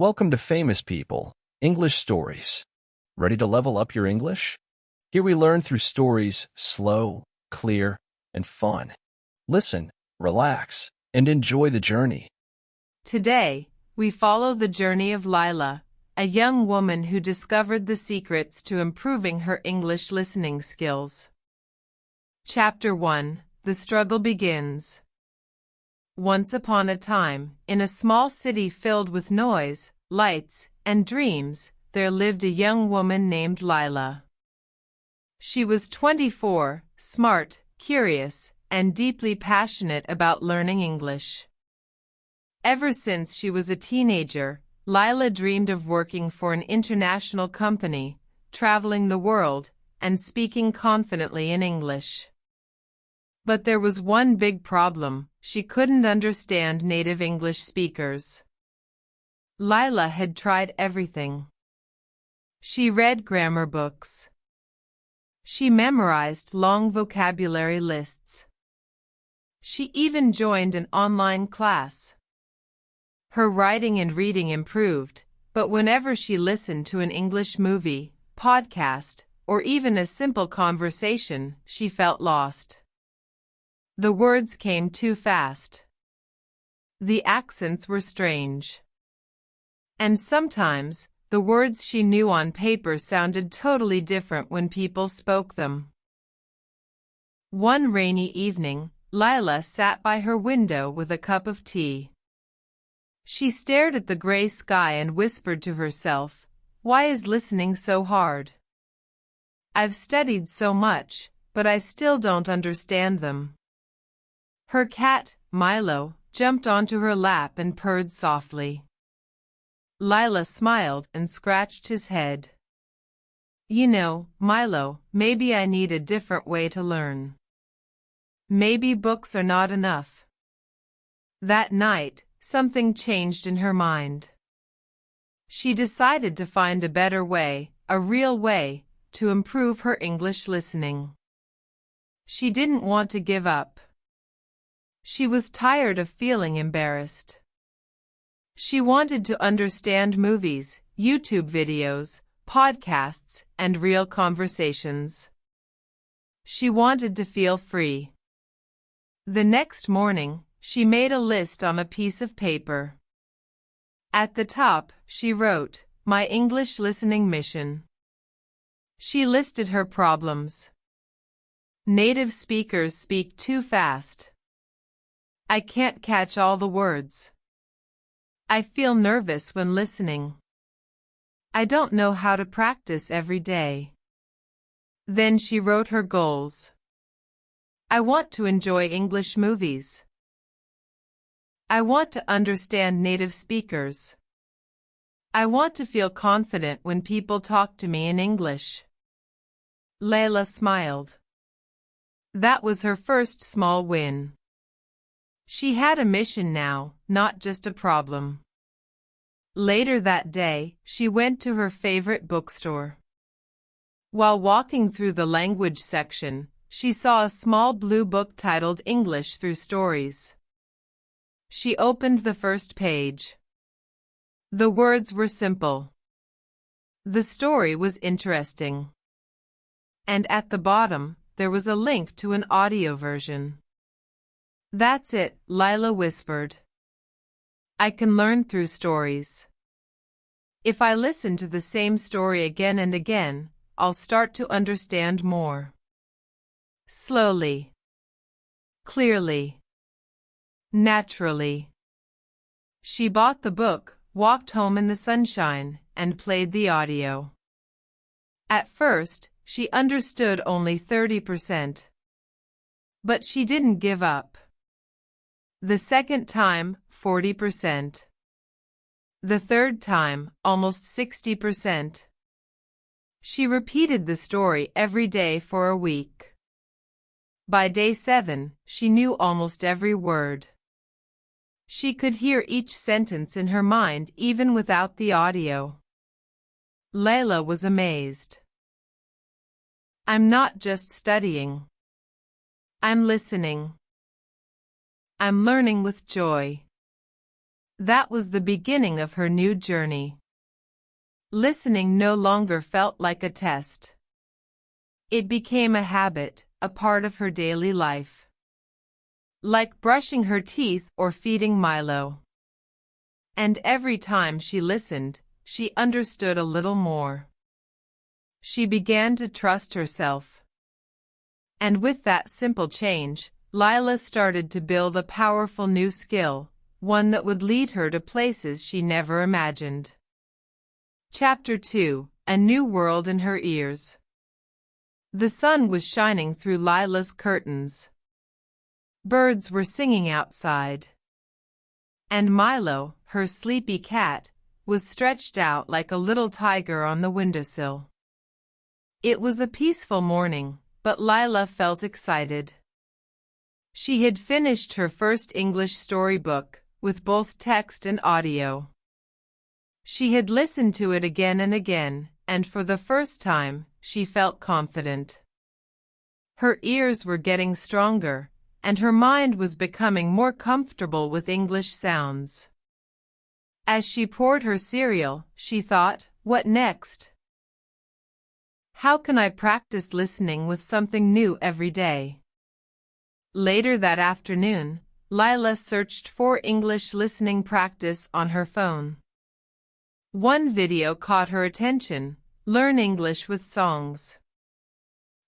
Welcome to Famous People, English Stories. Ready to level up your English? Here we learn through stories slow, clear, and fun. Listen, relax, and enjoy the journey. Today, we follow the journey of Lila, a young woman who discovered the secrets to improving her English listening skills. Chapter 1: The Struggle Begins. Once upon a time, in a small city filled with noise, lights, and dreams, there lived a young woman named Lila. She was 24, smart, curious, and deeply passionate about learning English. Ever since she was a teenager, Lila dreamed of working for an international company, traveling the world, and speaking confidently in English. But there was one big problem: she couldn't understand native English speakers. Lila had tried everything. She read grammar books. She memorized long vocabulary lists. She even joined an online class. Her writing and reading improved, but whenever she listened to an English movie, podcast, or even a simple conversation, she felt lost. The words came too fast. The accents were strange. And sometimes, the words she knew on paper sounded totally different when people spoke them. One rainy evening, Lila sat by her window with a cup of tea. She stared at the gray sky and whispered to herself, "Why is listening so hard? I've studied so much, but I still don't understand them." Her cat, Milo, jumped onto her lap and purred softly. Lila smiled and scratched his head. "You know, Milo, maybe I need a different way to learn. Maybe books are not enough." That night, something changed in her mind. She decided to find a better way, a real way, to improve her English listening. She didn't want to give up. She was tired of feeling embarrassed. She wanted to understand movies, YouTube videos, podcasts, and real conversations. She wanted to feel free. The next morning, she made a list on a piece of paper. At the top, she wrote, "My English listening mission." She listed her problems. Native speakers speak too fast. I can't catch all the words. I feel nervous when listening. I don't know how to practice every day. Then she wrote her goals. I want to enjoy English movies. I want to understand native speakers. I want to feel confident when people talk to me in English. Lila smiled. That was her first small win. She had a mission now, not just a problem. Later that day, she went to her favorite bookstore. While walking through the language section, she saw a small blue book titled English Through Stories. She opened the first page. The words were simple. The story was interesting. And at the bottom, there was a link to an audio version. "That's it," Lila whispered. "I can learn through stories. If I listen to the same story again and again, I'll start to understand more. Slowly. Clearly. Naturally." She bought the book, walked home in the sunshine, and played the audio. At first, she understood only 30%. But she didn't give up. The second time, 40%. The third time, almost 60%. She repeated the story every day for a week. By day 7, she knew almost every word. She could hear each sentence in her mind even without the audio. Lila was amazed. "I'm not just studying. I'm listening. I'm learning with joy." That was the beginning of her new journey. Listening no longer felt like a test. It became a habit, a part of her daily life. Like brushing her teeth or feeding Milo. And every time she listened, she understood a little more. She began to trust herself. And with that simple change, Lila started to build a powerful new skill, one that would lead her to places she never imagined. Chapter 2: A New World in Her Ears. The sun was shining through Lila's curtains. Birds were singing outside. And Milo, her sleepy cat, was stretched out like a little tiger on the windowsill. It was a peaceful morning, but Lila felt excited. She had finished her first English storybook, with both text and audio. She had listened to it again and again, and for the first time, she felt confident. Her ears were getting stronger, and her mind was becoming more comfortable with English sounds. As she poured her cereal, she thought, what next? How can I practice listening with something new every day? Later that afternoon, Lila searched for English listening practice on her phone. One video caught her attention: Learn English with Songs.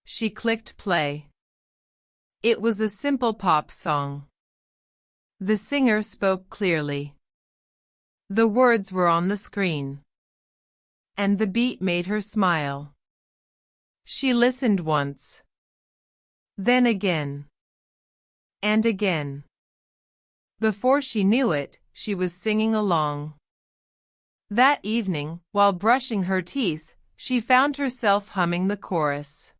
She clicked play. It was a simple pop song. The singer spoke clearly. The words were on the screen. And the beat made her smile. She listened once. Then again. And again. Before she knew it, she was singing along. That evening, while brushing her teeth, she found herself humming the chorus.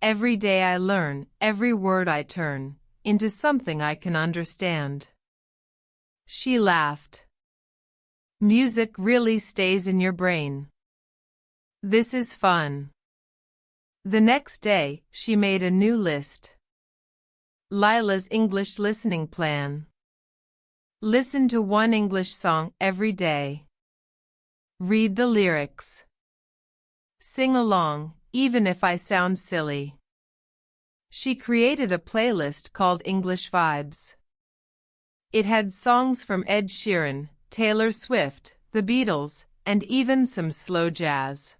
Every day I learn, every word I turn into something I can understand. She laughed. Music really stays in your brain. This is fun. The next day, she made a new list. Lila's English listening plan. Listen to one English song every day. Read the lyrics. Sing along, even if I sound silly. She created a playlist called English Vibes. It had songs from Ed Sheeran, Taylor Swift, The Beatles, and even some slow jazz.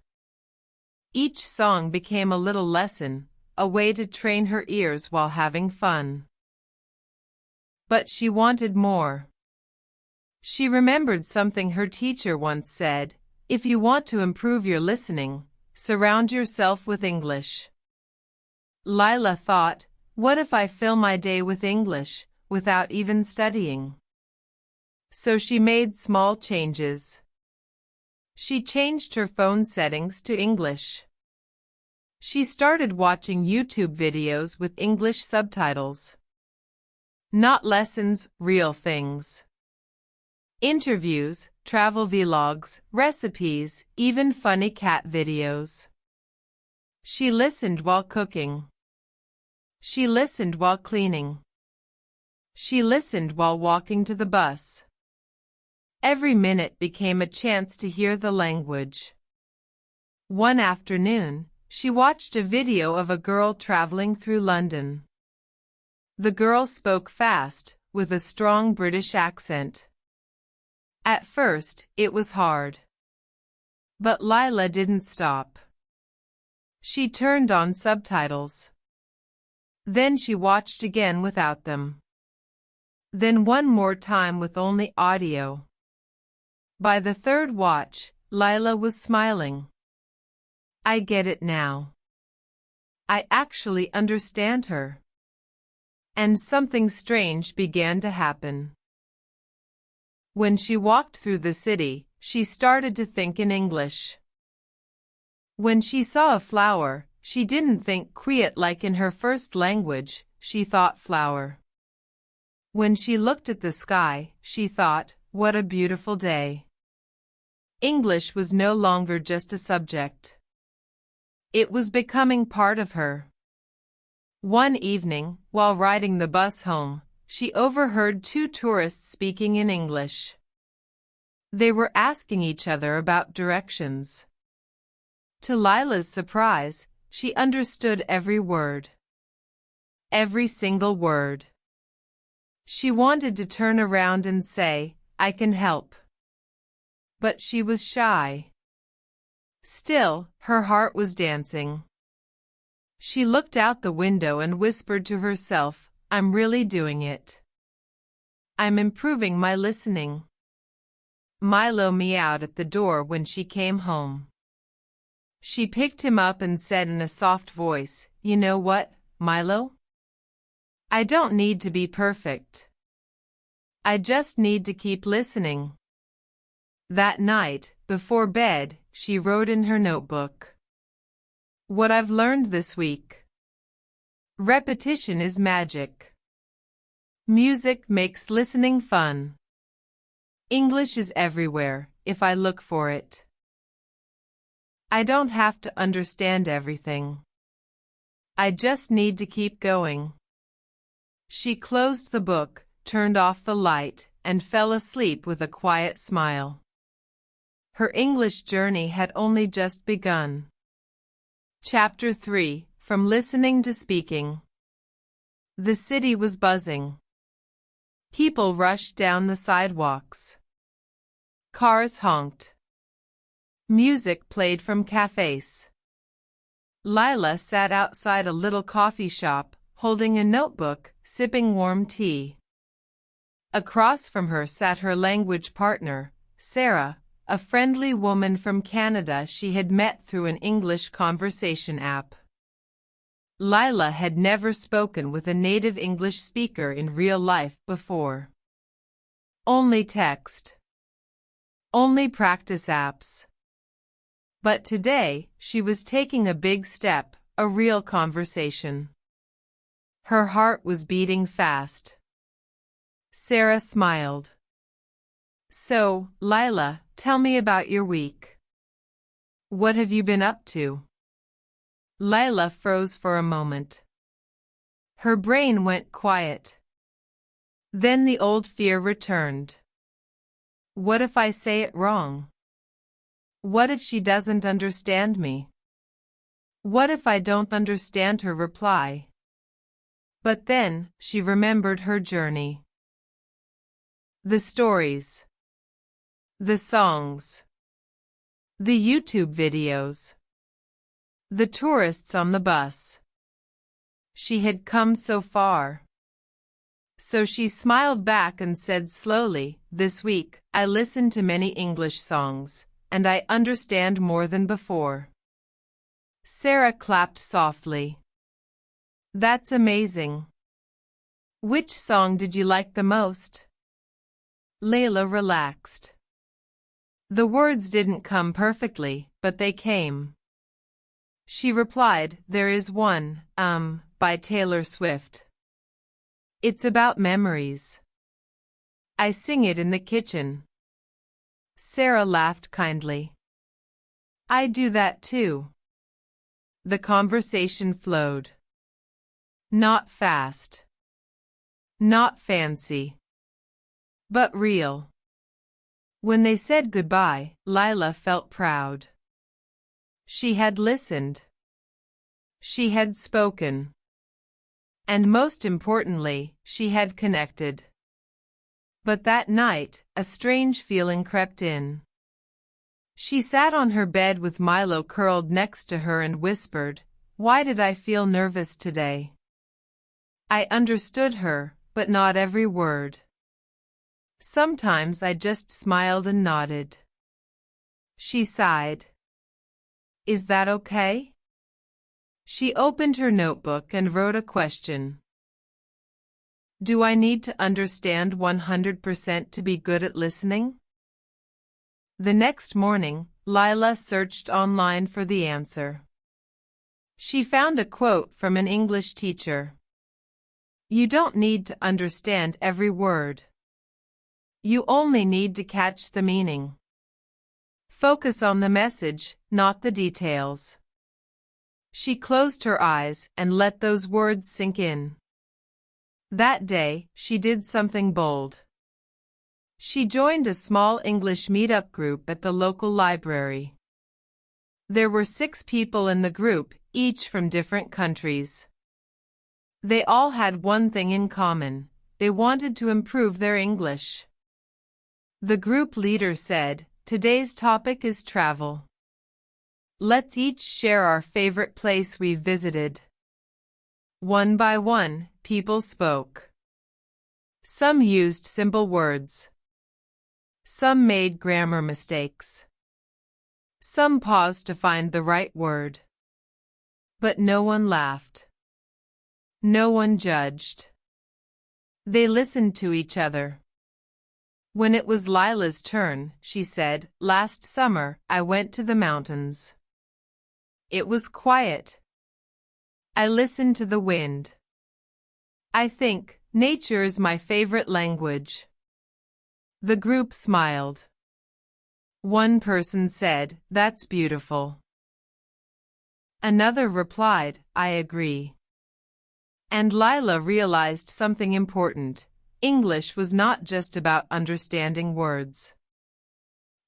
Each song became a little lesson, a way to train her ears while having fun. But she wanted more. She remembered something her teacher once said: if you want to improve your listening, surround yourself with English. Lila thought, what if I fill my day with English, without even studying? So she made small changes. She changed her phone settings to English. She started watching YouTube videos with English subtitles. Not lessons, real things. Interviews, travel vlogs, recipes, even funny cat videos. She listened while cooking. She listened while cleaning. She listened while walking to the bus. Every minute became a chance to hear the language. One afternoon, she watched a video of a girl traveling through London. The girl spoke fast, with a strong British accent. At first, it was hard. But Lila didn't stop. She turned on subtitles. Then she watched again without them. Then one more time with only audio. By the third watch, Lila was smiling. I get it now. I actually understand her. And something strange began to happen. When she walked through the city, she started to think in English. When she saw a flower, she didn't think quiet like in her first language, she thought flower. When she looked at the sky, she thought, what a beautiful day. English was no longer just a subject. It was becoming part of her. One evening, while riding the bus home, she overheard two tourists speaking in English. They were asking each other about directions. To Lila's surprise, she understood every word. Every single word. She wanted to turn around and say, "I can help." But she was shy. Still, her heart was dancing. She looked out the window and whispered to herself, "I'm really doing it. I'm improving my listening." Milo meowed at the door when she came home. She picked him up and said in a soft voice, "You know what, Milo? I don't need to be perfect. I just need to keep listening." That night, before bed, she wrote in her notebook, "What I've learned this week. Repetition is magic. Music makes listening fun. English is everywhere, if I look for it. I don't have to understand everything. I just need to keep going." She closed the book, turned off the light, and fell asleep with a quiet smile. Her English journey had only just begun. Chapter 3: From Listening to Speaking. The city was buzzing. People rushed down the sidewalks. Cars honked. Music played from cafes. Lila sat outside a little coffee shop, holding a notebook, sipping warm tea. Across from her sat her language partner, Sarah, a friendly woman from Canada she had met through an English conversation app. Lila had never spoken with a native English speaker in real life before. Only text. Only practice apps. But today, she was taking a big step, a real conversation. Her heart was beating fast. Sarah smiled. "So, Lila, tell me about your week. What have you been up to?" Lila froze for a moment. Her brain went quiet. Then the old fear returned. What if I say it wrong? What if she doesn't understand me? What if I don't understand her reply? But then, she remembered her journey. The stories. The songs. The YouTube videos. The tourists on the bus. She had come so far. So she smiled back and said slowly, "This week, I listened to many English songs, and I understand more than before." Sarah clapped softly. "That's amazing. Which song did you like the most?" Layla relaxed. The words didn't come perfectly, but they came. She replied, "There is one, by Taylor Swift. It's about memories. I sing it in the kitchen." Sarah laughed kindly. "I do that too." The conversation flowed. Not fast. Not fancy. But real. When they said goodbye, Lila felt proud. She had listened. She had spoken. And most importantly, she had connected. But that night, a strange feeling crept in. She sat on her bed with Milo curled next to her and whispered, "Why did I feel nervous today?" I understood her, but not every word. Sometimes I just smiled and nodded. She sighed. "Is that okay?" She opened her notebook and wrote a question. "Do I need to understand 100% to be good at listening?" The next morning, Lila searched online for the answer. She found a quote from an English teacher. "You don't need to understand every word. You only need to catch the meaning. Focus on the message, not the details." She closed her eyes and let those words sink in. That day, she did something bold. She joined a small English meetup group at the local library. There were 6 people in the group, each from different countries. They all had one thing in common: they wanted to improve their English. The group leader said, "Today's topic is travel. Let's each share our favorite place we've visited." One by one, people spoke. Some used simple words. Some made grammar mistakes. Some paused to find the right word. But no one laughed. No one judged. They listened to each other. When it was Lila's turn, she said, "Last summer, I went to the mountains. It was quiet. I listened to the wind. I think nature is my favorite language." The group smiled. One person said, "That's beautiful." Another replied, "I agree." And Lila realized something important. English was not just about understanding words.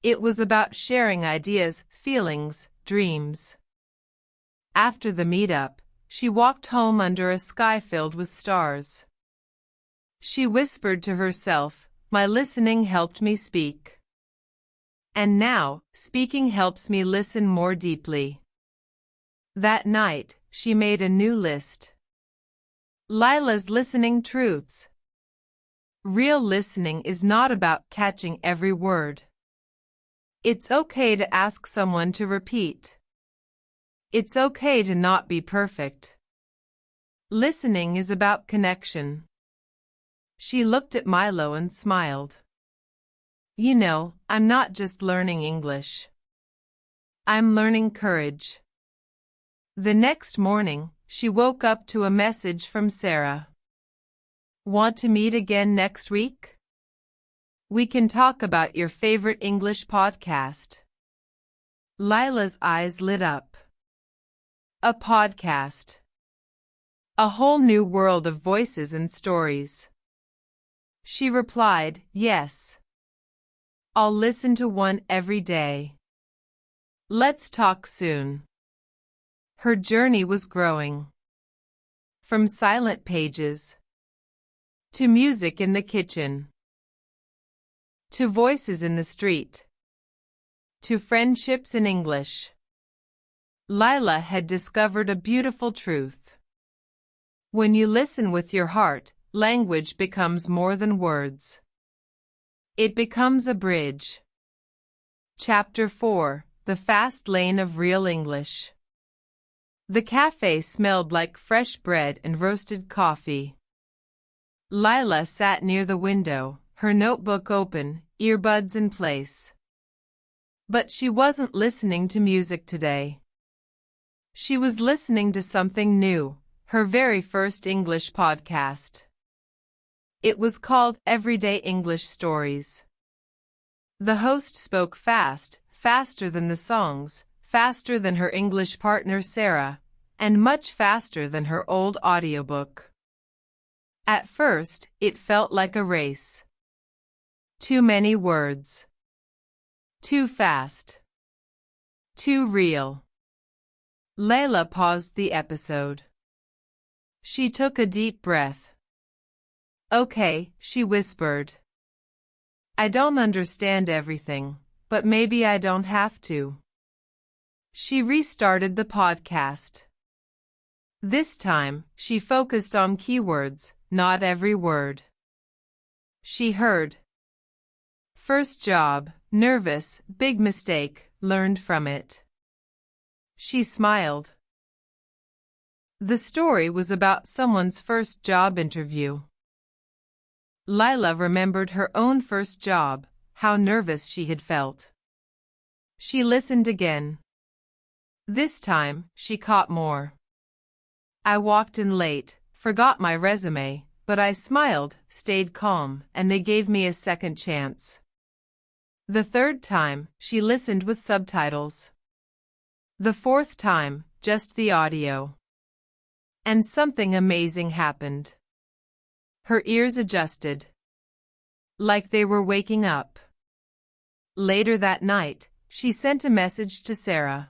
It was about sharing ideas, feelings, dreams. After the meetup, she walked home under a sky filled with stars. She whispered to herself, "My listening helped me speak. And now, speaking helps me listen more deeply." That night, she made a new list. Lila's listening truths. Real listening is not about catching every word. It's okay to ask someone to repeat. It's okay to not be perfect. Listening is about connection. She looked at Milo and smiled. "You know, I'm not just learning English. I'm learning courage." The next morning, she woke up to a message from Sarah. "Want to meet again next week? We can talk about your favorite English podcast." Lila's eyes lit up. A podcast. A whole new world of voices and stories. She replied, "Yes. I'll listen to one every day. Let's talk soon." Her journey was growing. From silent pages to music in the kitchen, to voices in the street, to friendships in English. Lila had discovered a beautiful truth. When you listen with your heart, language becomes more than words. It becomes a bridge. Chapter 4: The Fast Lane of Real English. The cafe smelled like fresh bread and roasted coffee. Lila sat near the window, her notebook open, earbuds in place. But she wasn't listening to music today. She was listening to something new, her very first English podcast. It was called Everyday English Stories. The host spoke fast, faster than the songs, faster than her English partner Sarah, and much faster than her old audiobook. At first, it felt like a race. Too many words. Too fast. Too real. Layla paused the episode. She took a deep breath. "Okay," she whispered. "I don't understand everything, but maybe I don't have to." She restarted the podcast. This time, she focused on keywords, not every word. She heard: first job, nervous, big mistake, learned from it. She smiled. The story was about someone's first job interview. Lila remembered her own first job, how nervous she had felt. She listened again. This time, she caught more. "I walked in late, forgot my resume, but I smiled, stayed calm, and they gave me a second chance." The third time, she listened with subtitles. The fourth time, just the audio. And something amazing happened. Her ears adjusted, like they were waking up. Later that night, she sent a message to Sarah.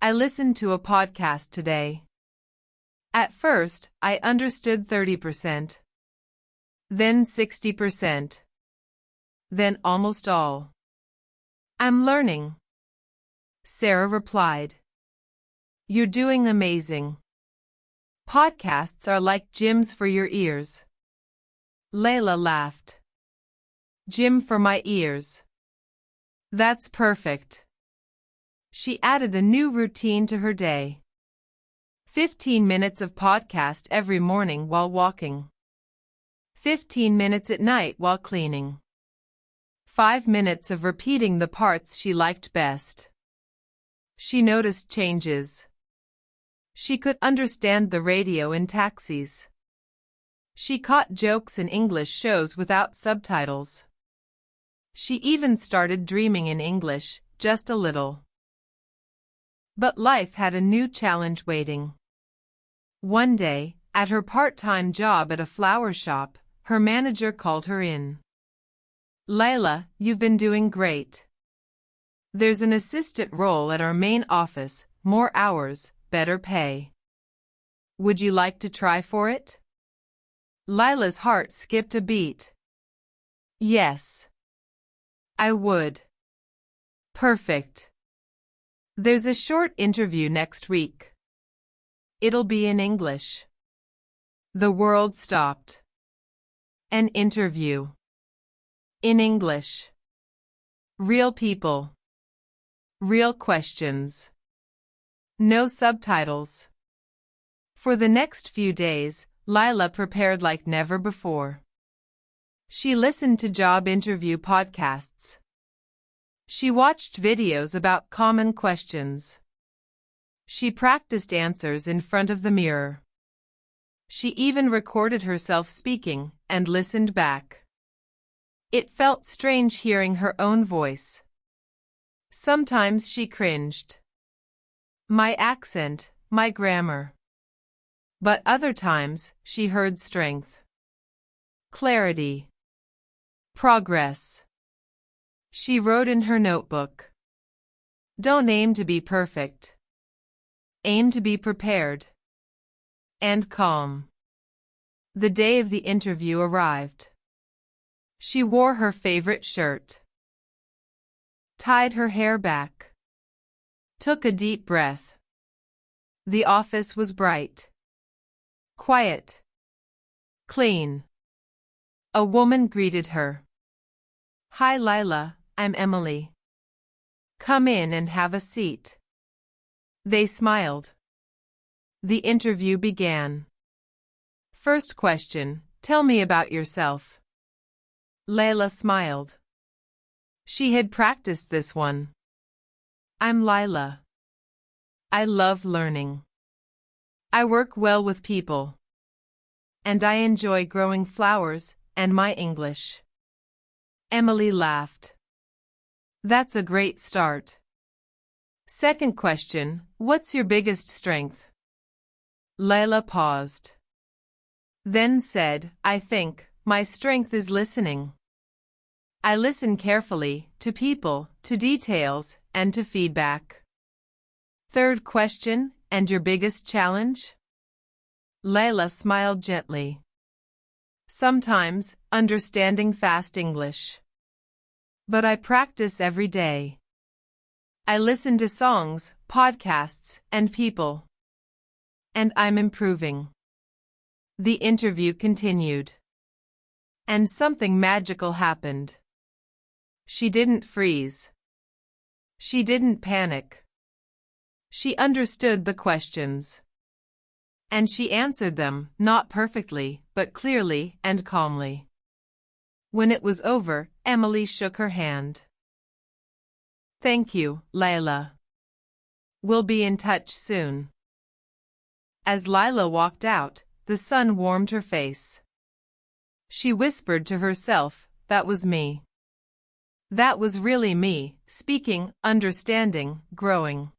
I listened to a podcast today. At first, I understood 30%. Then 60%. Then almost all. I'm learning. Sarah replied. You're doing amazing. Podcasts are like gyms for your ears. Layla laughed. Gym for my ears. That's perfect. She added a new routine to her day. 15 minutes of podcast every morning while walking. 15 minutes at night while cleaning. 5 minutes of repeating the parts she liked best. She noticed changes. She could understand the radio in taxis. She caught jokes in English shows without subtitles. She even started dreaming in English, just a little. But life had a new challenge waiting. One day, at her part-time job at a flower shop, her manager called her in. Layla, you've been doing great. There's an assistant role at our main office, more hours, better pay. Would you like to try for it? Layla's heart skipped a beat. Yes. I would. Perfect. There's a short interview next week. It'll be in English. The world stopped. An interview. In English. Real people. Real questions. No subtitles. For the next few days, Layla prepared like never before. She listened to job interview podcasts. She watched videos about common questions. She practiced answers in front of the mirror. She even recorded herself speaking and listened back. It felt strange hearing her own voice. Sometimes she cringed. My accent, my grammar. But other times, she heard strength. Clarity. Progress. She wrote in her notebook. Don't aim to be perfect. Aim to be prepared. And calm. The day of the interview arrived. She wore her favorite shirt. Tied her hair back. Took a deep breath. The office was bright. Quiet. Clean. A woman greeted her. Hi Layla, I'm Emily. Come in and have a seat. They smiled. The interview began. First question, tell me about yourself. Layla smiled. She had practiced this one. I'm Layla. I love learning. I work well with people. And I enjoy growing flowers and my English. Emily laughed. That's a great start. Second question, what's your biggest strength? Layla paused. Then said, I think, my strength is listening. I listen carefully, to people, to details, and to feedback. Third question, and your biggest challenge? Layla smiled gently. Sometimes, understanding fast English. But I practice every day. I listen to songs, podcasts, and people. And I'm improving. The interview continued. And something magical happened. She didn't freeze. She didn't panic. She understood the questions. And she answered them, not perfectly, but clearly and calmly. When it was over, Emily shook her hand. Thank you, Layla. We'll be in touch soon. As Layla walked out, the sun warmed her face. She whispered to herself, that was me. That was really me, speaking, understanding, growing.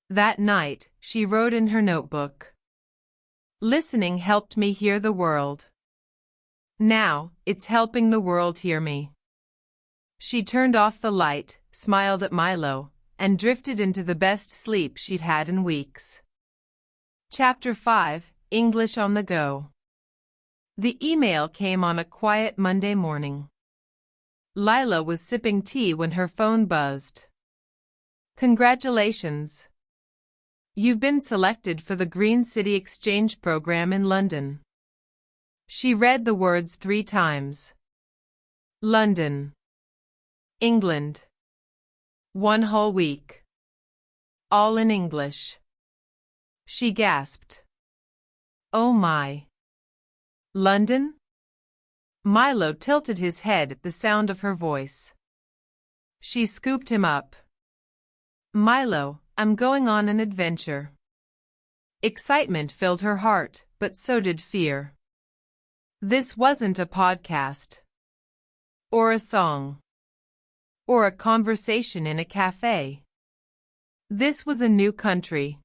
That night, she wrote in her notebook. Listening helped me hear the world. Now, it's helping the world hear me. She turned off the light, smiled at Milo, and drifted into the best sleep she'd had in weeks. Chapter 5, English on the Go. The email came on a quiet Monday morning. Lila was sipping tea when her phone buzzed. Congratulations! You've been selected for the Green City Exchange program in London. She read the words 3 times. London. England. 1 whole week. All in English. She gasped. Oh my. London? Milo tilted his head at the sound of her voice. She scooped him up. Milo, I'm going on an adventure. Excitement filled her heart, but so did fear. This wasn't a podcast. Or a song. Or a conversation in a cafe. This was a new country.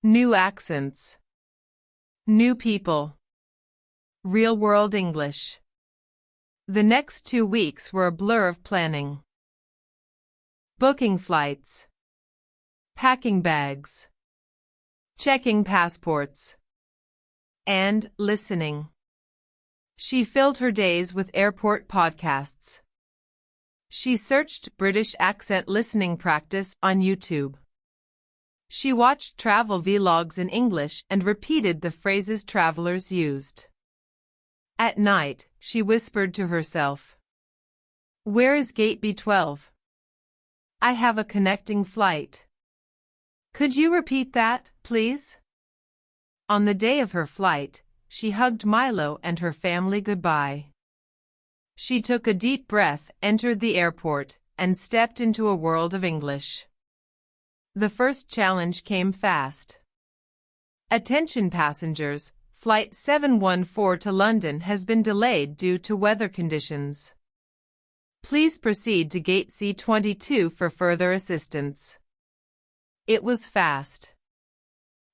New accents. New people. Real-world English. The next 2 weeks were a blur of planning. Booking flights. Packing bags. Checking passports. And listening. She filled her days with airport podcasts. She searched British accent listening practice on YouTube. She watched travel vlogs in English and repeated the phrases travelers used. At night, she whispered to herself, "Where is Gate B12? I have a connecting flight. Could you repeat that, please?" On the day of her flight, she hugged Milo and her family goodbye. She took a deep breath, entered the airport, and stepped into a world of English. The first challenge came fast. Attention passengers, Flight 714 to London has been delayed due to weather conditions. Please proceed to Gate C22 for further assistance. It was fast.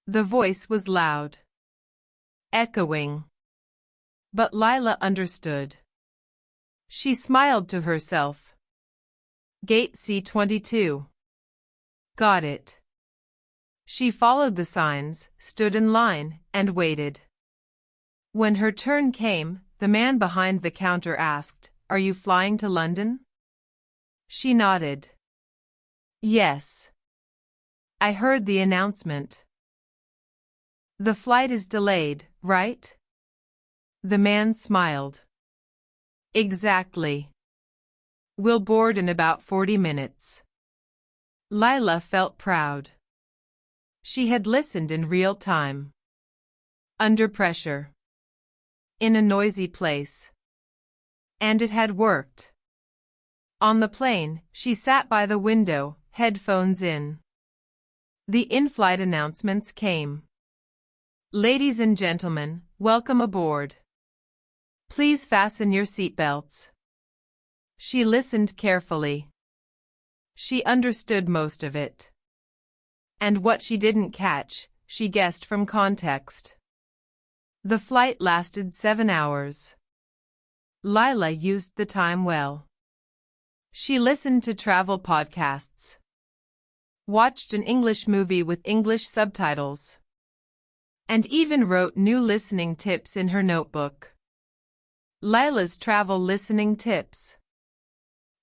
The voice was loud. Echoing. But Lila understood. She smiled to herself. Gate C22. Got it. She followed the signs, stood in line, and waited. When her turn came, the man behind the counter asked, "Are you flying to London?" She nodded. Yes. I heard the announcement. The flight is delayed, right? The man smiled. Exactly. We'll board in about 40 minutes. Lila felt proud. She had listened in real time. Under pressure. In a noisy place. And it had worked. On the plane, she sat by the window, headphones in. The in-flight announcements came. Ladies and gentlemen, welcome aboard. Please fasten your seatbelts. She listened carefully. She understood most of it. And what she didn't catch, she guessed from context. The flight lasted 7 hours. Lila used the time well. She listened to travel podcasts. Watched an English movie with English subtitles. And even wrote new listening tips in her notebook. Lila's travel listening tips.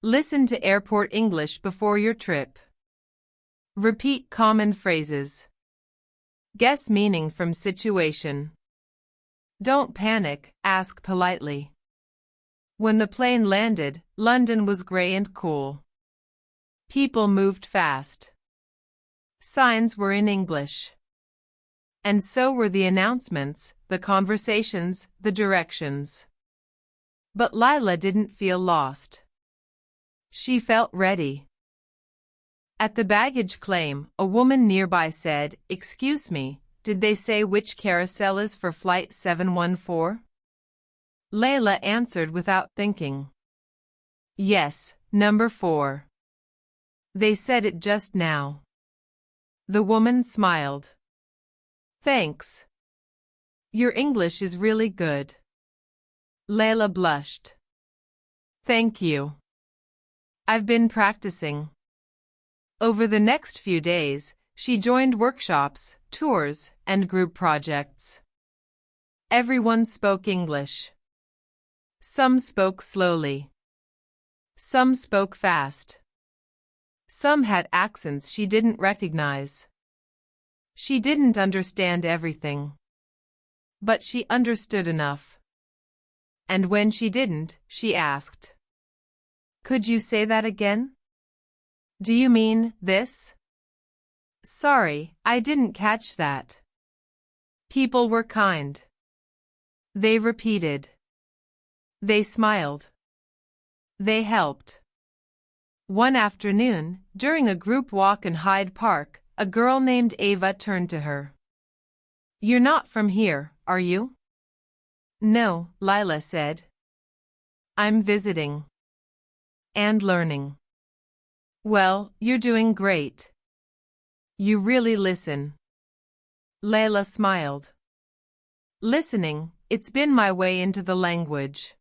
Listen to airport English before your trip. Repeat common phrases. Guess meaning from situation. Don't panic, ask politely. When the plane landed, London was grey and cool. People moved fast. Signs were in English. And so were the announcements, the conversations, the directions. But Lila didn't feel lost. She felt ready. At the baggage claim, a woman nearby said, "Excuse me, did they say which carousel is for flight 714? Lila answered without thinking. Yes, number 4. They said it just now. The woman smiled. Thanks. Your English is really good. Layla blushed. Thank you. I've been practicing. Over the next few days, she joined workshops, tours, and group projects. Everyone spoke English. Some spoke slowly. Some spoke fast. Some had accents she didn't recognize. She didn't understand everything. But she understood enough. And when she didn't, she asked, "Could you say that again? Do you mean this? Sorry, I didn't catch that." People were kind. They repeated. They smiled. They helped. One afternoon, during a group walk in Hyde Park, a girl named Ava turned to her. "You're not from here, are you?" "No," Layla said. "I'm visiting. And learning." "Well, you're doing great. You really listen." Layla smiled. "Listening, it's been my way into the language."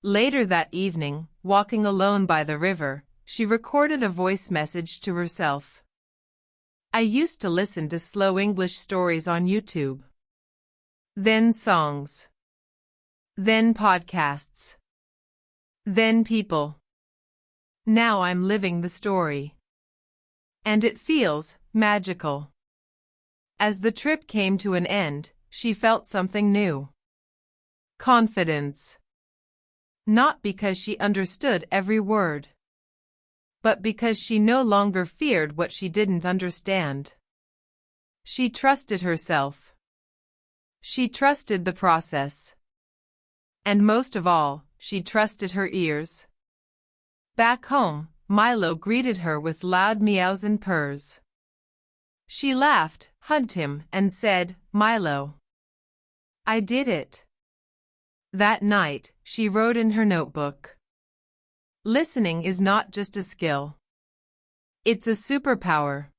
Later that evening, walking alone by the river, she recorded a voice message to herself. "I used to listen to slow English stories on YouTube. Then songs. Then podcasts. Then people. Now I'm living the story. And it feels magical." As the trip came to an end, she felt something new. Confidence. Not because she understood every word, but because she no longer feared what she didn't understand. She trusted herself. She trusted the process. And most of all, she trusted her ears. Back home, Milo greeted her with loud meows and purrs. She laughed, hugged him, and said, "Milo, I did it." That night, she wrote in her notebook, "Listening is not just a skill. It's a superpower.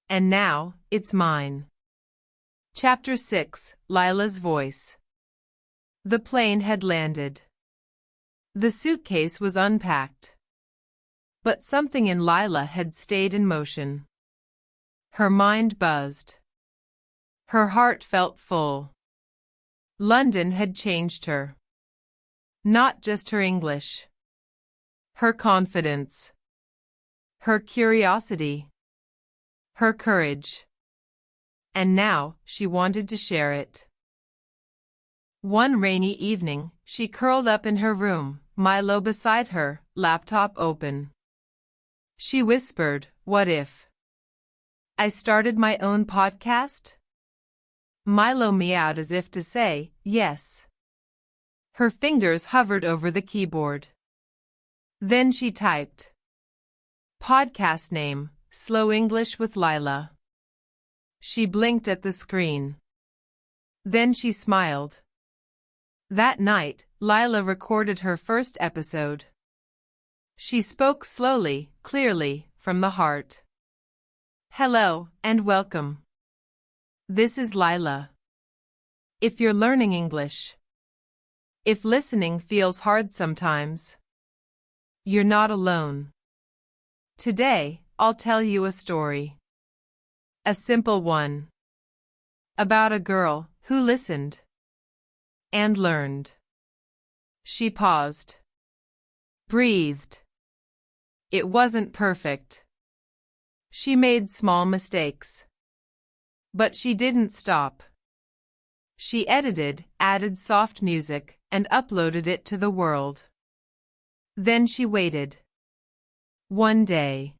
And now, it's mine." Chapter 6, Layla's Voice. The plane had landed. The suitcase was unpacked. But something in Layla had stayed in motion. Her mind buzzed. Her heart felt full. London had changed her. Not just her English. Her confidence. Her curiosity. Her courage. And now, she wanted to share it. One rainy evening, she curled up in her room, Milo beside her, laptop open. She whispered, "What if I started my own podcast?" Milo meowed as if to say, "Yes." Her fingers hovered over the keyboard. Then she typed, "Podcast name, Slow English with Layla." She blinked at the screen. Then she smiled. That night, Layla recorded her first episode. She spoke slowly, clearly, from the heart. "Hello, and welcome. This is Layla. If you're learning English, if listening feels hard sometimes, you're not alone. Today, I'll tell you a story. A simple one. About a girl who listened and learned." She paused. Breathed. It wasn't perfect. She made small mistakes. But she didn't stop. She edited, added soft music, and uploaded it to the world. Then she waited. 1 day.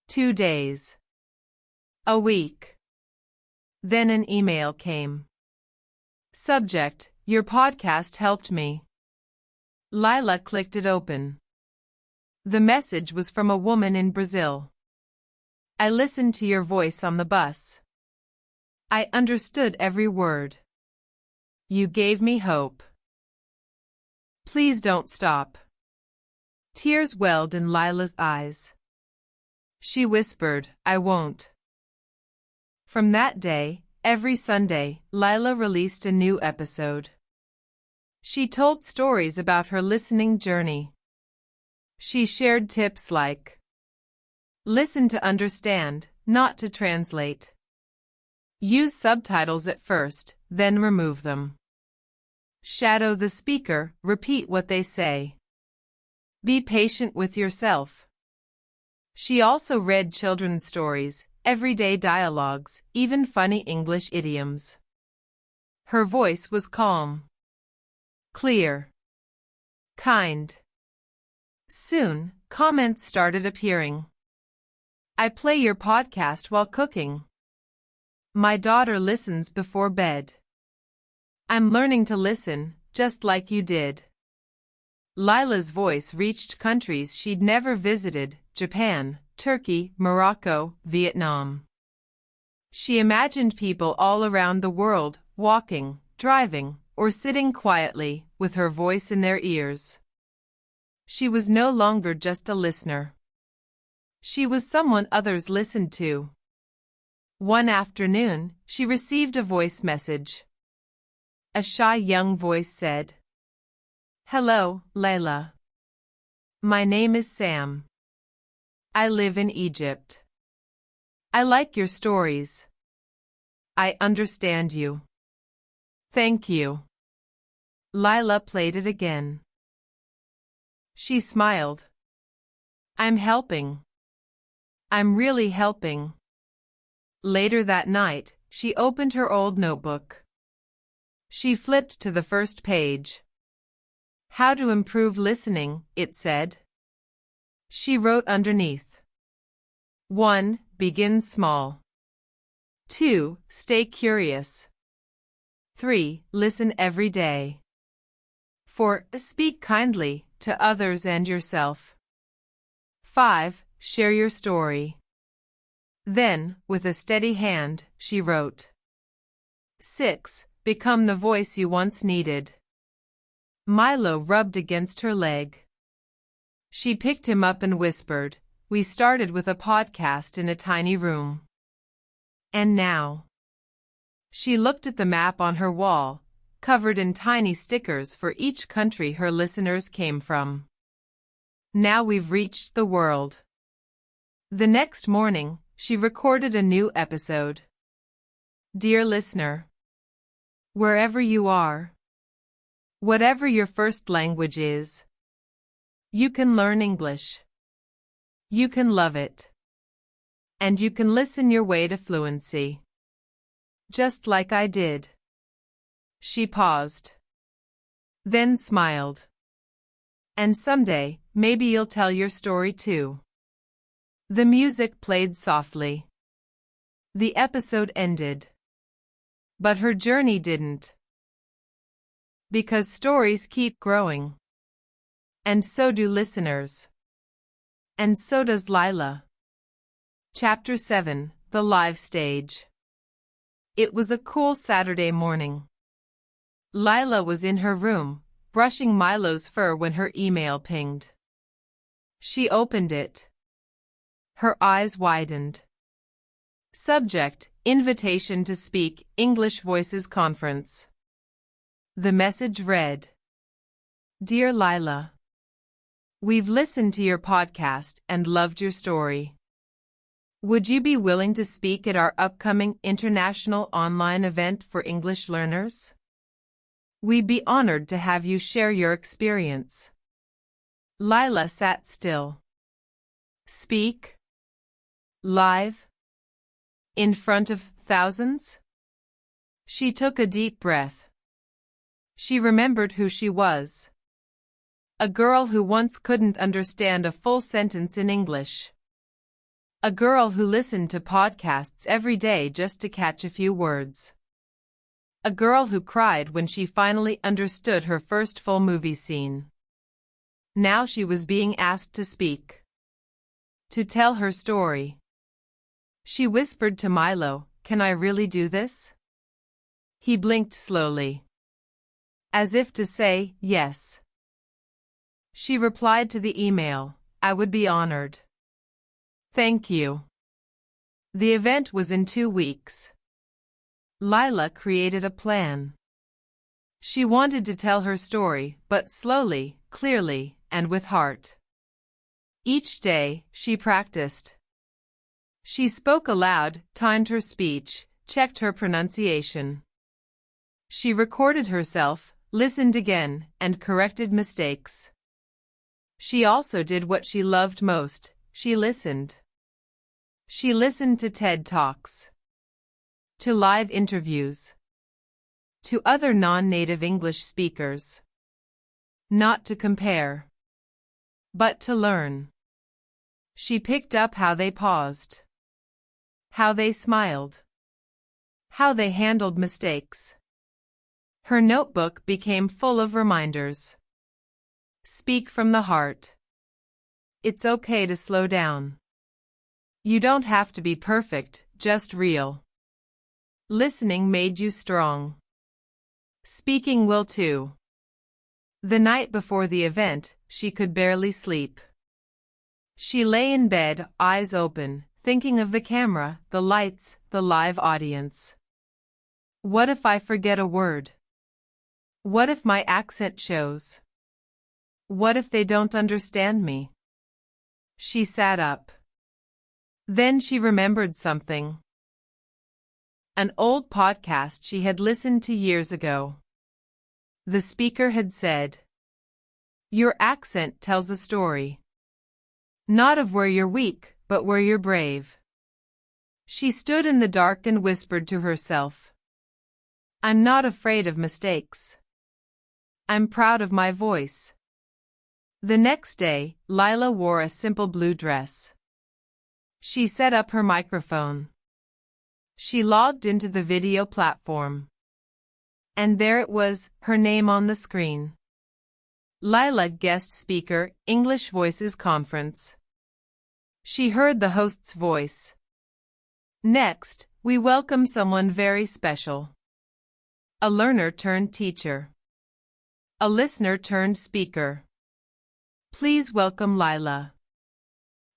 2 days. A week. Then an email came. Subject: Your podcast helped me. Layla clicked it open. The message was from a woman in Brazil. "I listened to your voice on the bus. I understood every word. You gave me hope. Please don't stop." Tears welled in Layla's eyes. She whispered, "I won't." From that day, every Sunday, Layla released a new episode. She told stories about her listening journey. She shared tips like listen to understand, not to translate. Use subtitles at first, then remove them. Shadow the speaker, repeat what they say. Be patient with yourself. She also read children's stories, everyday dialogues, even funny English idioms. Her voice was calm, clear, kind. Soon, comments started appearing. I play your podcast while cooking. My daughter listens before bed. I'm learning to listen, just like you did. Lila's voice reached countries she'd never visited: Japan, Turkey, Morocco, Vietnam. She imagined people all around the world, walking, driving, or sitting quietly, with her voice in their ears. She was no longer just a listener. She was someone others listened to. One afternoon, she received a voice message. A shy young voice said, "Hello, Layla. My name is Sam. I live in Egypt. I like your stories. I understand you. Thank you." Lila played it again. She smiled. "I'm helping. I'm really helping." Later that night, she opened her old notebook. She flipped to the first page. "How to improve listening," it said. She wrote underneath. 1. Begin small. 2. Stay curious. 3. Listen every day. 4. Speak kindly to others and yourself. 5. Share your story. Then, with a steady hand, she wrote. 6. Become the voice you once needed. Milo rubbed against her leg. She picked him up and whispered, "We started with a podcast in a tiny room. And now." She looked at the map on her wall, covered in tiny stickers for each country her listeners came from. "Now we've reached the world." The next morning, she recorded a new episode. Dear listener, wherever you are, whatever your first language is, you can learn English. You can love it. And you can listen your way to fluency. Just like I did. She paused. Then smiled. And someday, maybe you'll tell your story too. The music played softly. The episode ended. But her journey didn't. Because stories keep growing. And so do listeners. And so does Lila. Chapter 7: The Live Stage. It was a cool Saturday morning. Lila was in her room, brushing Milo's fur when her email pinged. She opened it. Her eyes widened. Subject: Invitation to speak English Voices Conference. The message read, Dear Lila, we've listened to your podcast and loved your story. Would you be willing to speak at our upcoming international online event for English learners? We'd be honored to have you share your experience. Lila sat still. Speak? Live? In front of thousands? She took a deep breath. She remembered who she was. A girl who once couldn't understand a full sentence in English. A girl who listened to podcasts every day just to catch a few words. A girl who cried when she finally understood her first full movie scene. Now she was being asked to speak. To tell her story. She whispered to Milo, "Can I really do this?" He blinked slowly. As if to say, yes. She replied to the email, "I would be honored. Thank you." The event was in 2 weeks. Lila created a plan. She wanted to tell her story, but slowly, clearly, and with heart. Each day, she practiced. She spoke aloud, timed her speech, checked her pronunciation. She recorded herself, listened again, and corrected mistakes. She also did what she loved most. She listened. She listened to TED Talks, to live interviews, to other non-native English speakers. Not to compare, but to learn. She picked up how they paused, how they smiled, how they handled mistakes. Her notebook became full of reminders. Speak from the heart. It's okay to slow down. You don't have to be perfect, just real. Listening made you strong. Speaking will too. The night before the event, she could barely sleep. She lay in bed, eyes open, thinking of the camera, the lights, the live audience. What if I forget a word? What if my accent shows? What if they don't understand me? She sat up. Then she remembered something. An old podcast she had listened to years ago. The speaker had said, "Your accent tells a story. Not of where you're weak, but where you're brave." She stood in the dark and whispered to herself, "I'm not afraid of mistakes. I'm proud of my voice." The next day, Lila wore a simple blue dress. She set up her microphone. She logged into the video platform. And there it was, her name on the screen. Lila, guest speaker, English Voices Conference. She heard the host's voice. Next, we welcome someone very special. A learner turned teacher. A listener turned speaker. Please welcome Lila.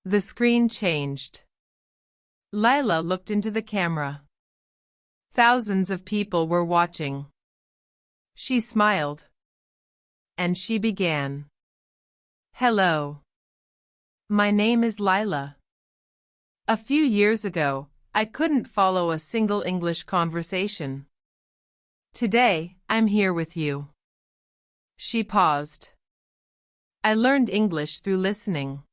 The screen changed. Lila looked into the camera. Thousands of people were watching. She smiled. And she began. Hello. My name is Lila. A few years ago, I couldn't follow a single English conversation. Today, I'm here with you. She paused. I learned English through listening.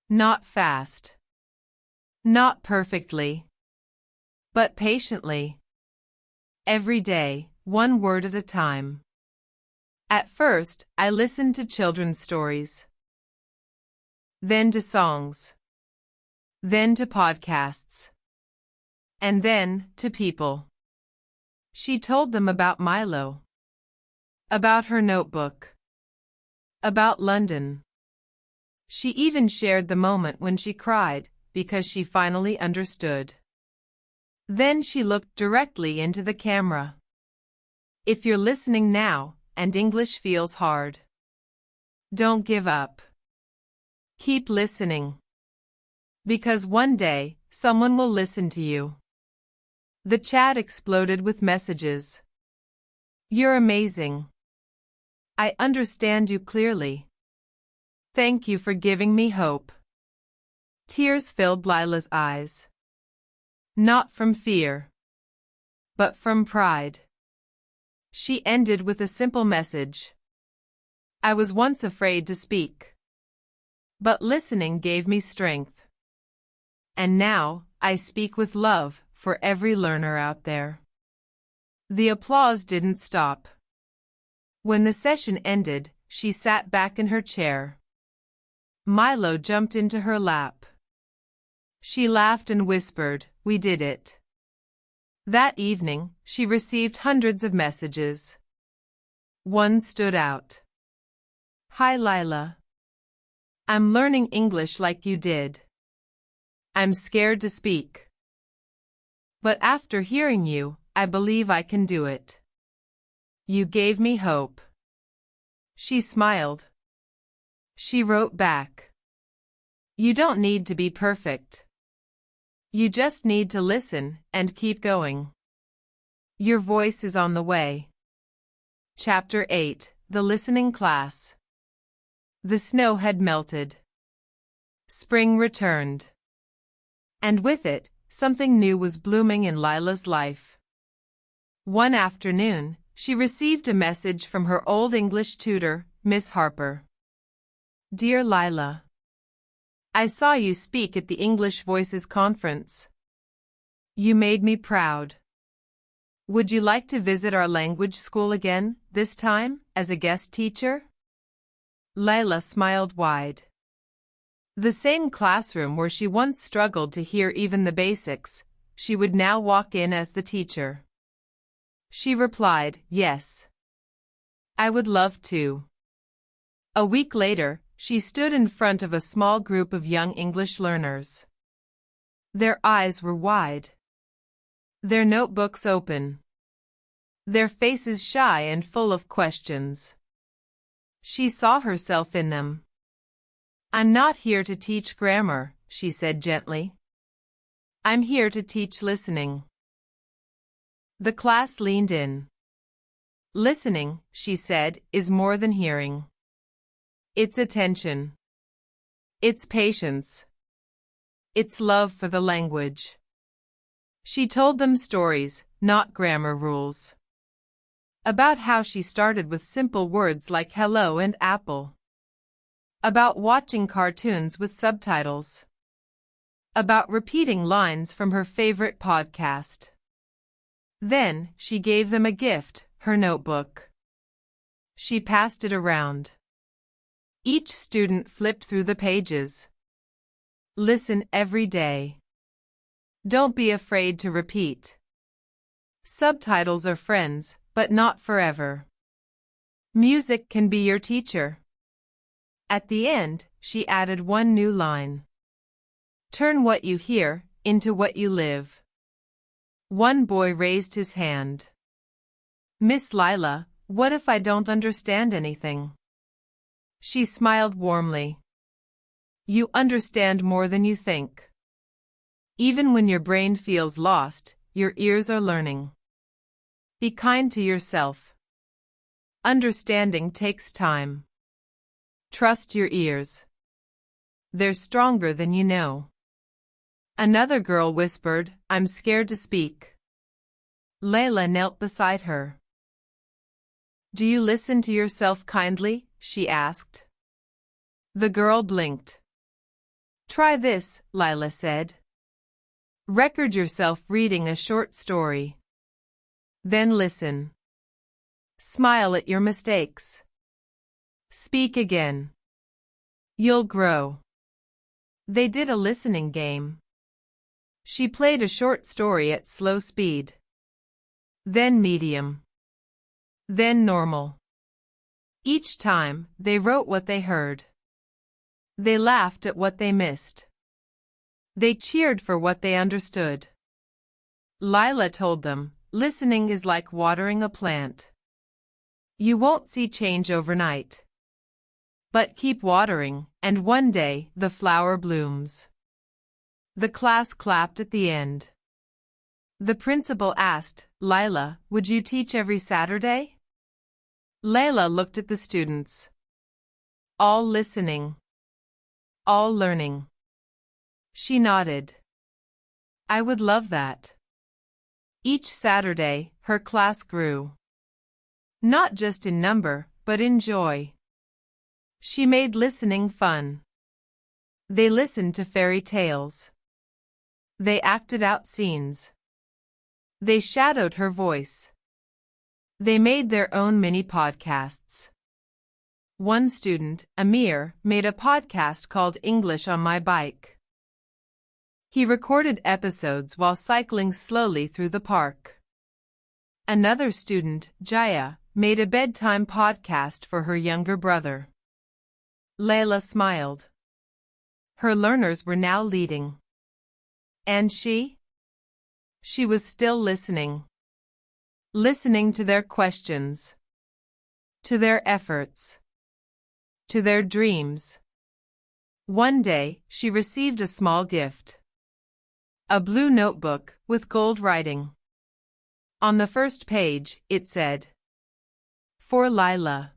Not fast. Not perfectly. But patiently. Every day, one word at a time. At first, I listened to children's stories. Then to songs. Then to podcasts. And then to people. She told them about Milo. About her notebook. About London. She even shared the moment when she cried because she finally understood. Then she looked directly into the camera. If you're listening now, and English feels hard, don't give up. Keep listening. Because one day, someone will listen to you. The chat exploded with messages. You're amazing. I understand you clearly. Thank you for giving me hope. Tears filled Lila's eyes. Not from fear, but from pride. She ended with a simple message. I was once afraid to speak, but listening gave me strength. And now, I speak with love for every learner out there. The applause didn't stop. When the session ended, she sat back in her chair. Milo jumped into her lap. She laughed and whispered, "We did it." That evening, she received hundreds of messages. One stood out. Hi Lila. I'm learning English like you did. I'm scared to speak. But after hearing you, I believe I can do it. You gave me hope. She smiled. She wrote back. You don't need to be perfect. You just need to listen and keep going. Your voice is on the way. Chapter 8, The Listening Class. The snow had melted. Spring returned. And with it, something new was blooming in Lila's life. One afternoon, she received a message from her old English tutor, Miss Harper. Dear Lila, I saw you speak at the English Voices Conference. You made me proud. Would you like to visit our language school again, this time, as a guest teacher? Lila smiled wide. The same classroom where she once struggled to hear even the basics, she would now walk in as the teacher. She replied, yes. I would love to. A week later, she stood in front of a small group of young English learners. Their eyes were wide. Their notebooks open. Their faces shy and full of questions. She saw herself in them. I'm not here to teach grammar, she said gently. I'm here to teach listening. The class leaned in. Listening, she said, is more than hearing. It's attention. It's patience. It's love for the language. She told them stories, not grammar rules. About how she started with simple words like hello and apple. About watching cartoons with subtitles. About repeating lines from her favorite podcast. Then, she gave them a gift, her notebook. She passed it around. Each student flipped through the pages. Listen every day. Don't be afraid to repeat. Subtitles are friends, but not forever. Music can be your teacher. At the end, she added one new line. Turn what you hear into what you live. One boy raised his hand. Miss Lila, what if I don't understand anything? She smiled warmly. You understand more than you think. Even when your brain feels lost, your ears are learning. Be kind to yourself. Understanding takes time. Trust your ears. They're stronger than you know. Another girl whispered, I'm scared to speak. Layla knelt beside her. Do you listen to yourself kindly? She asked. The girl blinked. Try this, Lila said. Record yourself reading a short story. Then listen. Smile at your mistakes. Speak again. You'll grow. They did a listening game. She played a short story at slow speed. Then medium. Then normal. Each time, they wrote what they heard. They laughed at what they missed. They cheered for what they understood. Lila told them, listening is like watering a plant. You won't see change overnight. But keep watering, and one day, the flower blooms. The class clapped at the end. The principal asked, Lila, would you teach every Saturday? Layla looked at the students. All listening. All learning. She nodded. I would love that. Each Saturday, her class grew. Not just in number, but in joy. She made listening fun. They listened to fairy tales. They acted out scenes. They shadowed her voice. They made their own mini podcasts. One student, Amir, made a podcast called English on My Bike. He recorded episodes while cycling slowly through the park. Another student, Jaya, made a bedtime podcast for her younger brother. Layla smiled. Her learners were now leading. And she? She was still listening. Listening to their questions. To their efforts. To their dreams. One day, she received a small gift. A blue notebook with gold writing. On the first page, it said, For Lila,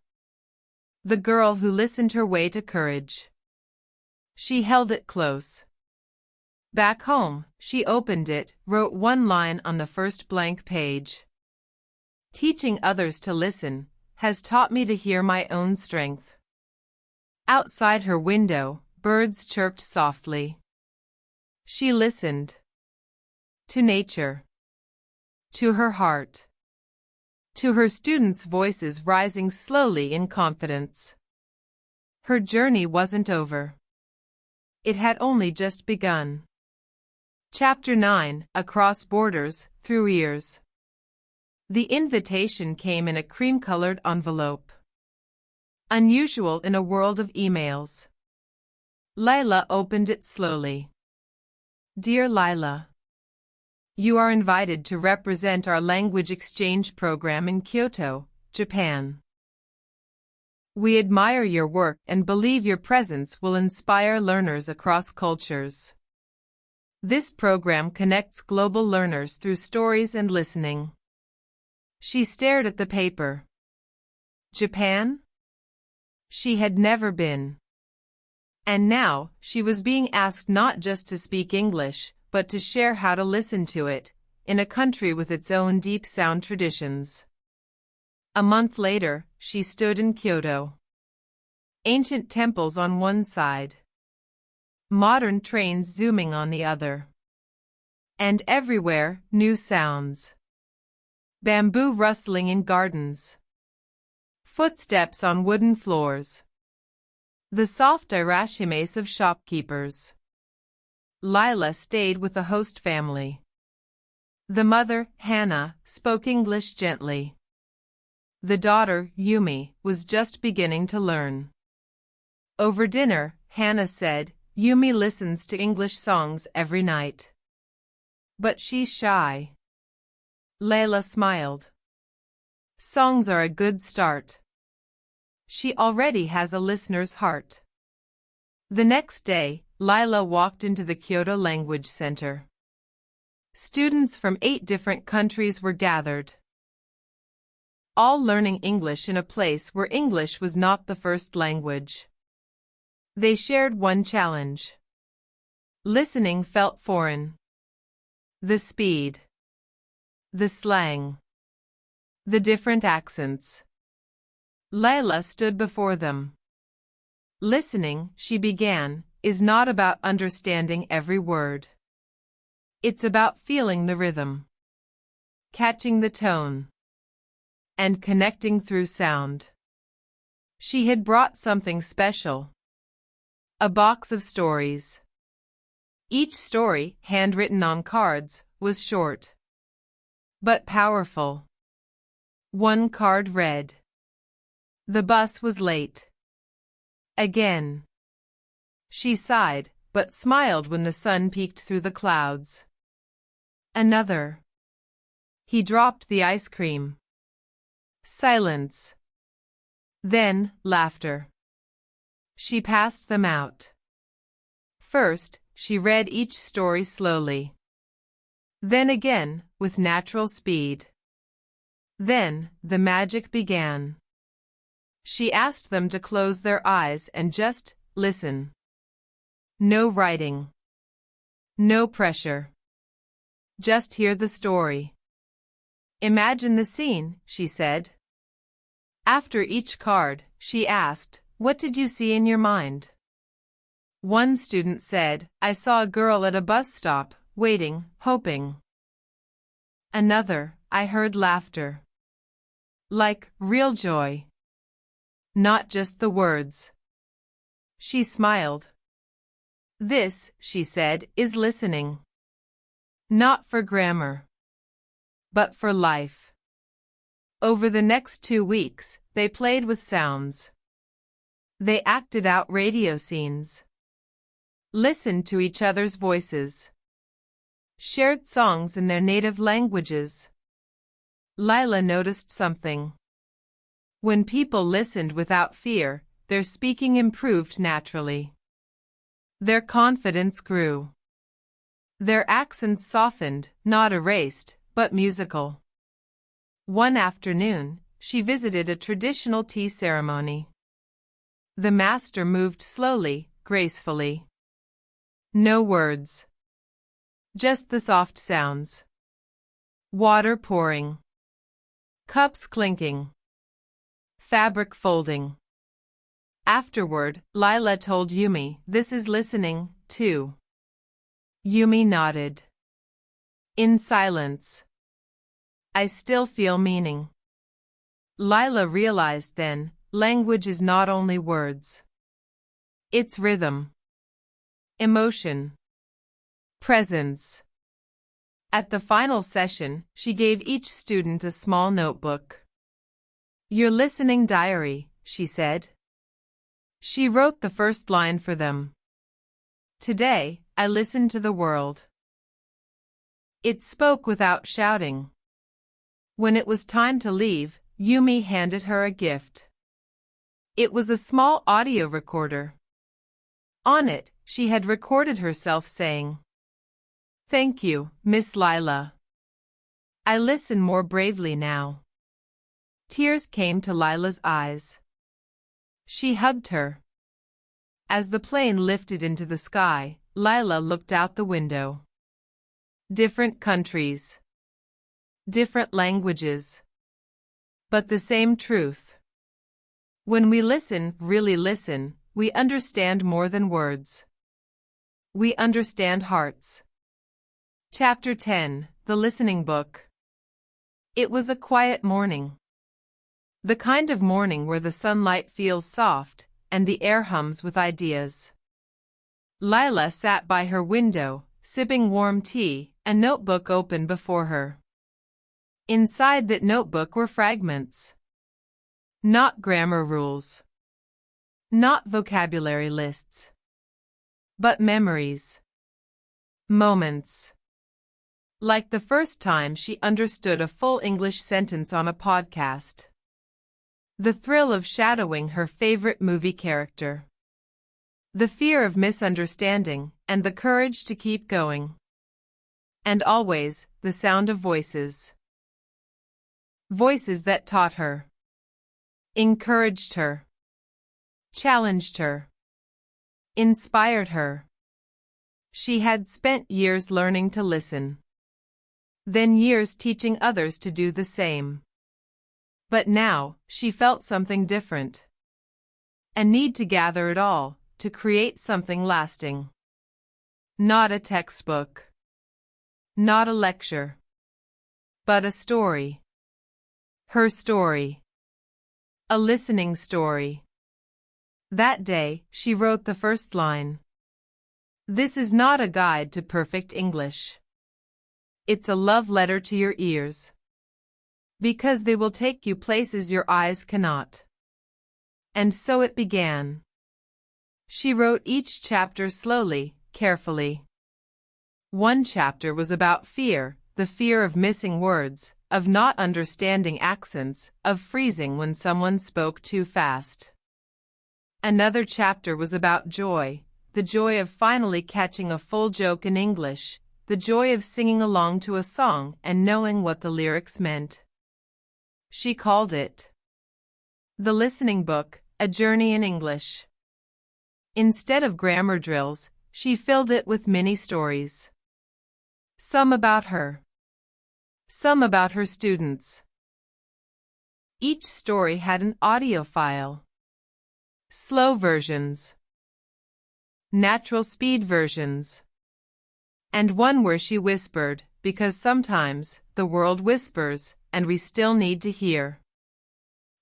the girl who listened her way to courage. She held it close. Back home, she opened it, wrote one line on the first blank page. Teaching others to listen has taught me to hear my own strength. Outside her window, birds chirped softly. She listened. To nature. To her heart. To her students' voices rising slowly in confidence. Her journey wasn't over. It had only just begun. Chapter 9: Across Borders, Through Ears. The invitation came in a cream-colored envelope. Unusual in a world of emails. Lila opened it slowly. Dear Lila, you are invited to represent our language exchange program in Kyoto, Japan. We admire your work and believe your presence will inspire learners across cultures. This program connects global learners through stories and listening. She stared at the paper. Japan? She had never been. And now, she was being asked not just to speak English, but to share how to listen to it, in a country with its own deep sound traditions. A month later, she stood in Kyoto. Ancient temples on one side. Modern trains zooming on the other. And everywhere, new sounds. Bamboo rustling in gardens. Footsteps on wooden floors. The soft irashimasu of shopkeepers. Lila stayed with the host family. The mother, Hannah, spoke English gently. The daughter, Yumi, was just beginning to learn. Over dinner, Hannah said, Yumi listens to English songs every night. But she's shy. Layla smiled. Songs are a good start. She already has a listener's heart. The next day, Lila walked into the Kyoto Language Center. Students from 8 different countries were gathered. All learning English in a place where English was not the first language. They shared one challenge. Listening felt foreign. The speed. The slang. The different accents. Lila stood before them. Listening, she began, is not about understanding every word. It's about feeling the rhythm. Catching the tone. And connecting through sound. She had brought something special. A box of stories. Each story, handwritten on cards, was short. But powerful. One card read. The bus was late. Again. She sighed, but smiled when the sun peeked through the clouds. Another. He dropped the ice cream. Silence. Then, laughter. She passed them out. First, she read each story slowly. Then again, with natural speed. Then, the magic began. She asked them to close their eyes and just listen. No writing. No pressure. Just hear the story. Imagine the scene, she said. After each card, she asked, what did you see in your mind? One student said, I saw a girl at a bus stop, waiting, hoping. Another, I heard laughter. Like, real joy. Not just the words. She smiled. This, she said, is listening. Not for grammar. But for life. Over the next 2 weeks, they played with sounds. They acted out radio scenes. Listened to each other's voices. Shared songs in their native languages. Lila noticed something. When people listened without fear, their speaking improved naturally. Their confidence grew. Their accents softened, not erased, but musical. One afternoon, she visited a traditional tea ceremony. The master moved slowly, gracefully. No words. Just the soft sounds. Water pouring. Cups clinking. Fabric folding. Afterward, Lila told Yumi, "This is listening, too." Yumi nodded. In silence. "I still feel meaning." Lila realized then, language is not only words. It's rhythm. Emotion. Presence. At the final session, she gave each student a small notebook. "Your listening diary," she said. She wrote the first line for them. "Today, I listened to the world." It spoke without shouting. When it was time to leave, Yumi handed her a gift. It was a small audio recorder. On it, she had recorded herself saying, "Thank you, Miss Lila. I listen more bravely now." Tears came to Lila's eyes. She hugged her. As the plane lifted into the sky, Lila looked out the window. Different countries. Different languages. But the same truth. When we listen, really listen, we understand more than words. We understand hearts. Chapter 10, The Listening Book. It was a quiet morning. The kind of morning where the sunlight feels soft and the air hums with ideas. Lila sat by her window, sipping warm tea, a notebook open before her. Inside that notebook were fragments. Not grammar rules. Not vocabulary lists. But memories. Moments. Like the first time she understood a full English sentence on a podcast. The thrill of shadowing her favorite movie character. The fear of misunderstanding, and the courage to keep going. And always, the sound of voices. Voices that taught her. Encouraged her. Challenged her. Inspired her. She had spent years learning to listen. Then years teaching others to do the same. But now, she felt something different. A need to gather it all, to create something lasting. Not a textbook. Not a lecture. But a story. Her story. A listening story. That day, she wrote the first line. "This is not a guide to perfect English. It's a love letter to your ears. Because they will take you places your eyes cannot." And so it began. She wrote each chapter slowly, carefully. One chapter was about fear, the fear of missing words, of not understanding accents, of freezing when someone spoke too fast. Another chapter was about joy, the joy of finally catching a full joke in English, the joy of singing along to a song and knowing what the lyrics meant. She called it The Listening Book, A Journey in English. Instead of grammar drills, she filled it with mini stories. Some about her. Some about her students. Each story had an audio file. Slow versions. Natural speed versions. And one where she whispered, because sometimes the world whispers, and we still need to hear.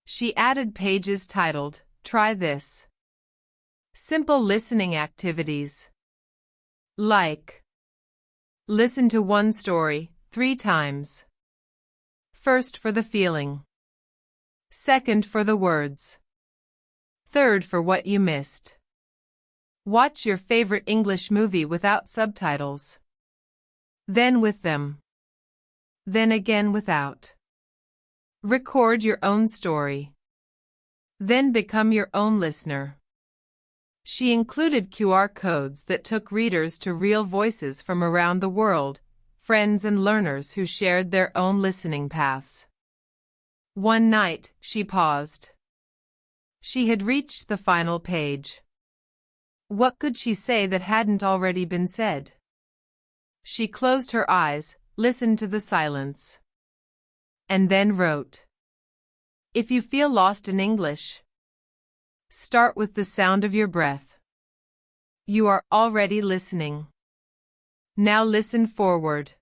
She added pages titled, "Try This." Simple listening activities. Like. Listen to one story 3 times. First for the feeling. Second for the words. Third for what you missed. Watch your favorite English movie without subtitles. Then with them. Then again without. Record your own story. Then become your own listener. She included QR codes that took readers to real voices from around the world, friends and learners who shared their own listening paths. One night, she paused. She had reached the final page. What could she say that hadn't already been said? She closed her eyes, listened to the silence, and then wrote. If you feel lost in English, start with the sound of your breath. You are already listening. Now listen forward.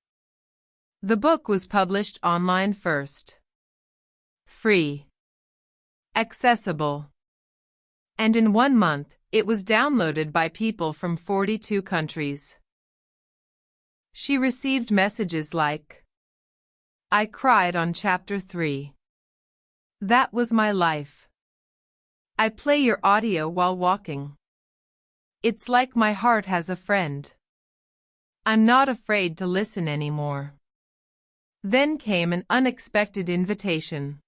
The book was published online first. Free. Accessible. And in 1 month, it was downloaded by people from 42 countries. She received messages like, I cried on chapter 3. That was my life. I play your audio while walking. It's like my heart has a friend. I'm not afraid to listen anymore. Then came an unexpected invitation.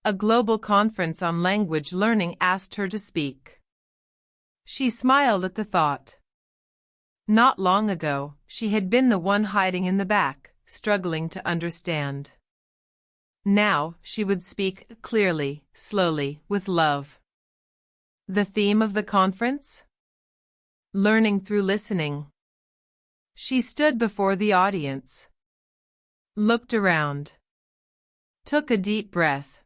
A global conference on language learning asked her to speak. She smiled at the thought. Not long ago, she had been the one hiding in the back, struggling to understand. Now, she would speak clearly, slowly, with love. The theme of the conference? Learning through listening. She stood before the audience, looked around, took a deep breath,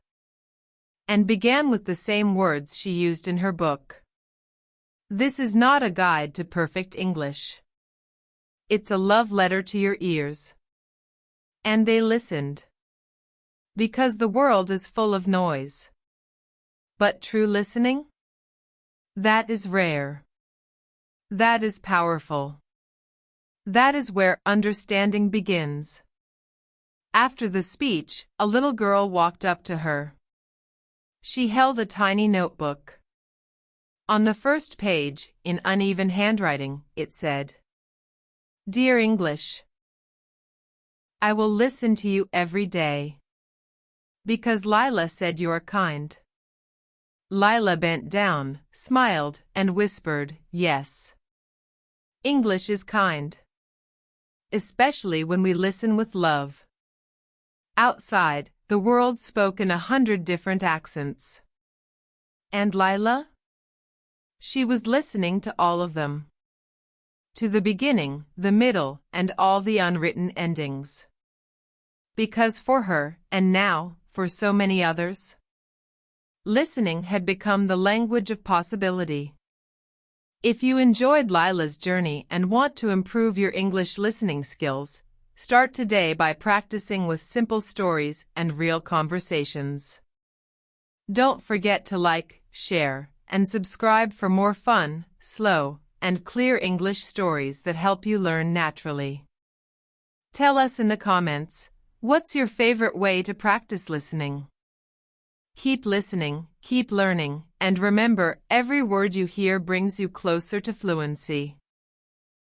and began with the same words she used in her book. This is not a guide to perfect English. It's a love letter to your ears. And they listened. Because the world is full of noise. But true listening? That is rare. That is powerful. That is where understanding begins. After the speech, a little girl walked up to her. She held a tiny notebook. On the first page, in uneven handwriting, it said, Dear English, I will listen to you every day. Because Lila said you are kind. Lila bent down, smiled, and whispered, Yes. English is kind. Especially when we listen with love. Outside, the world spoke in 100 different accents. And Lila? She was listening to all of them. To the beginning, the middle, and all the unwritten endings. Because for her, and now, for so many others, listening had become the language of possibility. If you enjoyed Lila's journey and want to improve your English listening skills, start today by practicing with simple stories and real conversations. Don't forget to like, share, and subscribe for more fun, slow, and clear English stories that help you learn naturally. Tell us in the comments, what's your favorite way to practice listening? Keep listening, keep learning, and remember, every word you hear brings you closer to fluency.